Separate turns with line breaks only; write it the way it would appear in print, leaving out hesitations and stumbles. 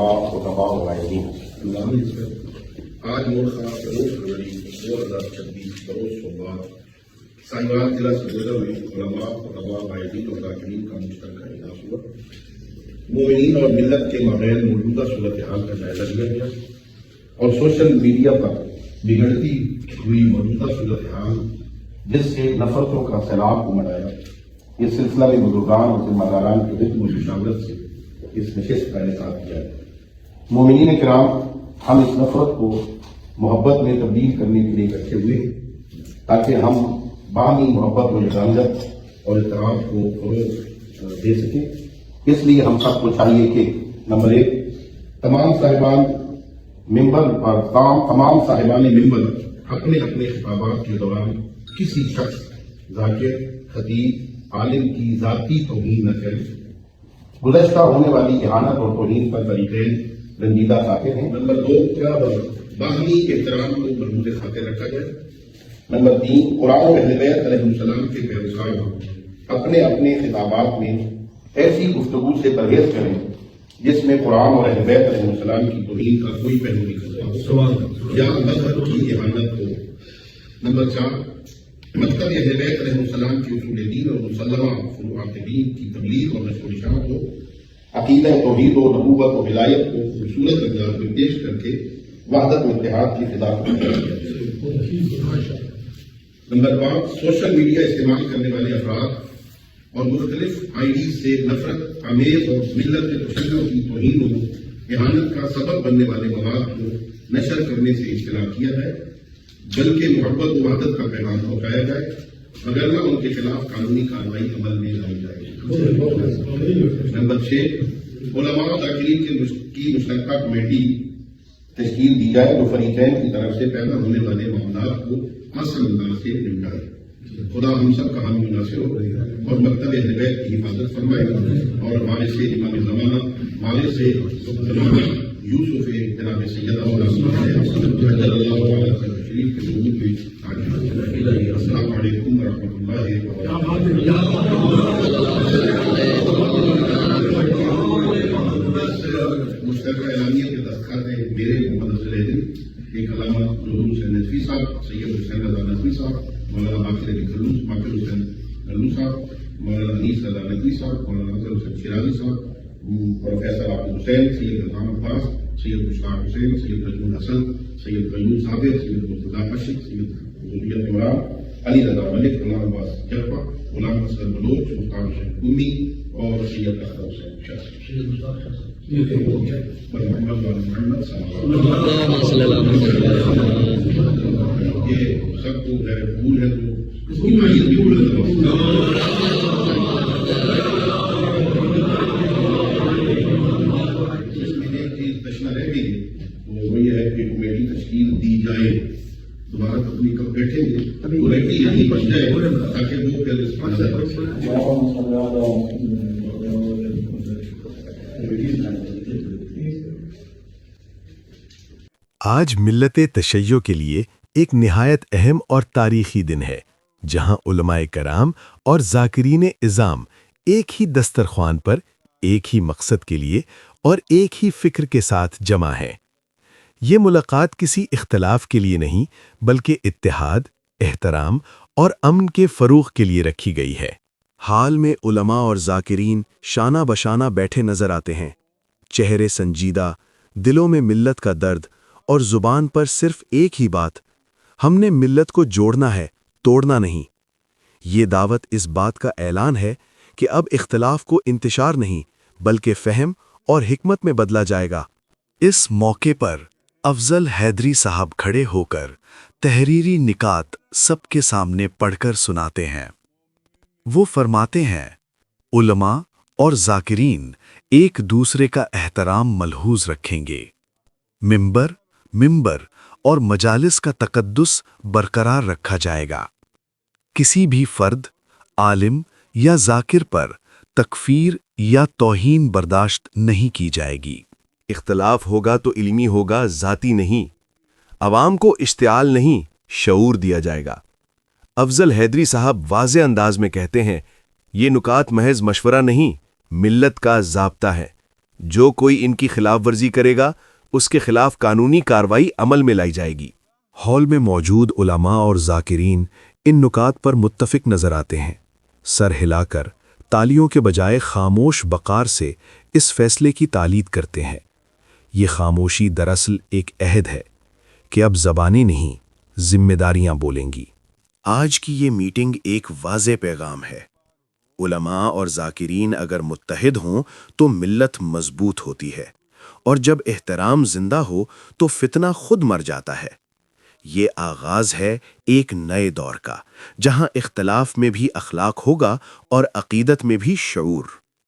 علماء خطباء و غائبین۔
آج مورخہ 2 فروری 2026 بروز صبح سائیوان ضلع سرگودا میں علماء خطباء غائبین اور ذاکرین کا مشترکہ اجلاس ہوا۔ مومنین اور ملت کے مابین موجودہ صورتحال کا جائزہ لیا گیا اور سوشل میڈیا پر بگڑتی ہوئی موجودہ صورتحال
جس سے نفرتوں کا سیلاب امڑایا، اس سلسلہ میں بزرگان اور ذمہ داران کی حکم و مشاورت سے اس نشست کا انعقاد کیا ہے۔ مومنین کرام، ہم اس نفرت کو محبت میں تبدیل کرنے کے لیے اکٹھے ہوئے ہیں تاکہ ہم باہمی محبت و یکجہت اور اتحاد کو فروغ دے سکیں۔ اس لیے ہم سب کو چاہیے کہ نمبر 1، تمام صاحبان ممبر اپنے اپنے خطابات کے دوران کسی شخص، ذاکر، خطیب، عالم کی ذاتی توہین نہ کریں۔ گزشتہ ہونے والی اہانت اور توہین پر طریقین رنجیدہ خاطر ہیں۔
نمبر 2، باہمی احترام کو مربوط خاطر رکھا جائے۔
نمبر 3، قرآن و اہل بیت علیہ السلام کے پیروکار اپنے اپنے خطابات میں ایسی گفتگو سے پرہیز کریں جس میں قرآن اور اہل بیت علیہ السلام کی توہین کا کوئی پہلو نکلتا یا مذہب کی اہانت ہو۔ نمبر 4، مکتب اہل بیت علیہ السلام کی اصول دین اور مسلمہ فروعات دین کی تبلیغ اور نشر و اشاعت ہو۔ عقیدہ توحید و نبوت و ولایت کو خوبصورت انداز میں پیش کر کے وحدت و اتحاد کی فضا کو پیدا کیا جائے۔ نمبر 5، سوشل میڈیا استعمال کرنے والے افراد اور مختلف آئی ڈی سے نفرت آمیز اور ملت کے تشدد کی توہین و اہانت کا سبب بننے والے مواد کو نشر کرنے سے اجتناب کیا جائے، بلکہ محبت و وحدت کا پیغام پہنچایا جائے، وگرنہ ان کے خلاف قانونی کارروائی عمل میں لائی جائے۔ نمبر 6، علماء ذاکرین کی مشترکہ کمیٹی تشکیل دی جائے جو فریقین کی طرف سے پیدا ہونے والے معاملات کو آسان انداز سے نمٹائے۔ خدا ہم سب کا حامی ناصر ہو اور مکتب اہل بیت کی حفاظت فرمائے اور ہمارے سے امام زمانہ ہمارے سے یوسف جناب سیدہ شریف کے ضرور بھی السلام علیکم ورحمۃ اللہ مشترکہ اعلامیہ کے دستخط میرے محمد افضل الدین، ایک علامہ ظہور حسین ندوی صاحب، سید حسین رضا ندوی صاحب، مولانا باقر حسین گلو صاحب، مولانا انیس رضا ندوی صاحب، مولانا اظہر حسین شیرازی صاحب، پروفیسر عابد حسین، سید الزام عباس، سید مشتاق حسین، سید رجب حسن، سید قیوم صابر، سید مرتضیٰ اشق، سید ذریت عمران، علی رضا ملک، غلام عباس جرپا، غلام حسن بلوچ، مختار حسین قمی اور سید اختر حسین محمد صلی اللہ علیہ وسلم۔ یہ سب کو غیر قبول ہے تو اس کی مائیت بھی اس میں ایک چیز تشنہ رہ گئی وہ یہ ہے کہ کمیٹی تشکیل دی جائے، دوبارہ اپنی کب بیٹھیں گے تو رہتی یہی بن جائے تاکہ وہ پہلے
آج ملت تشیع کے لیے ایک نہایت اہم اور تاریخی دن ہے، جہاں علماء کرام اور ذاکرین اعظام ایک ہی دسترخوان پر ایک ہی مقصد کے لیے اور ایک ہی فکر کے ساتھ جمع ہیں۔ یہ ملاقات کسی اختلاف کے لیے نہیں بلکہ اتحاد، احترام اور امن کے فروغ کے لیے رکھی گئی ہے۔ حال میں علماء اور ذاکرین شانہ بشانہ بیٹھے نظر آتے ہیں، چہرے سنجیدہ، دلوں میں ملت کا درد اور زبان پر صرف ایک ہی بات، ہم نے ملت کو جوڑنا ہے، توڑنا نہیں۔ یہ دعوت اس بات کا اعلان ہے کہ اب اختلاف کو انتشار نہیں بلکہ فہم اور حکمت میں بدلا جائے گا۔ اس موقع پر افضل حیدری صاحب کھڑے ہو کر تحریری نکات سب کے سامنے پڑھ کر سناتے ہیں۔ وہ فرماتے ہیں، علماء اور ذاکرین ایک دوسرے کا احترام ملحوظ رکھیں گے۔ منبر اور مجالس کا تقدس برقرار رکھا جائے گا۔ کسی بھی فرد، عالم یا ذاکر پر تکفیر یا توہین برداشت نہیں کی جائے گی۔
اختلاف ہوگا تو علمی ہوگا، ذاتی نہیں۔ عوام کو اشتعال نہیں، شعور دیا جائے گا۔ افضل حیدری صاحب واضح انداز میں کہتے ہیں، یہ نکات محض مشورہ نہیں، ملت کا ضابطہ ہے۔ جو کوئی ان کی خلاف ورزی کرے گا اس کے خلاف قانونی کارروائی عمل میں لائی جائے گی۔ ہال میں موجود علماء اور ذاکرین ان نکات پر متفق نظر آتے ہیں، سر ہلا کر تالیوں کے بجائے خاموش وقار سے اس فیصلے کی تائید کرتے ہیں۔ یہ خاموشی دراصل ایک عہد ہے کہ اب زبانیں نہیں، ذمہ داریاں بولیں گی۔ آج کی یہ میٹنگ ایک واضح پیغام ہے۔ علماء اور ذاکرین اگر متحد ہوں تو ملت مضبوط ہوتی ہے، اور جب احترام زندہ ہو تو فتنہ خود مر جاتا ہے۔ یہ آغاز ہے ایک نئے دور کا، جہاں اختلاف میں بھی اخلاق ہوگا اور عقیدت میں بھی شعور۔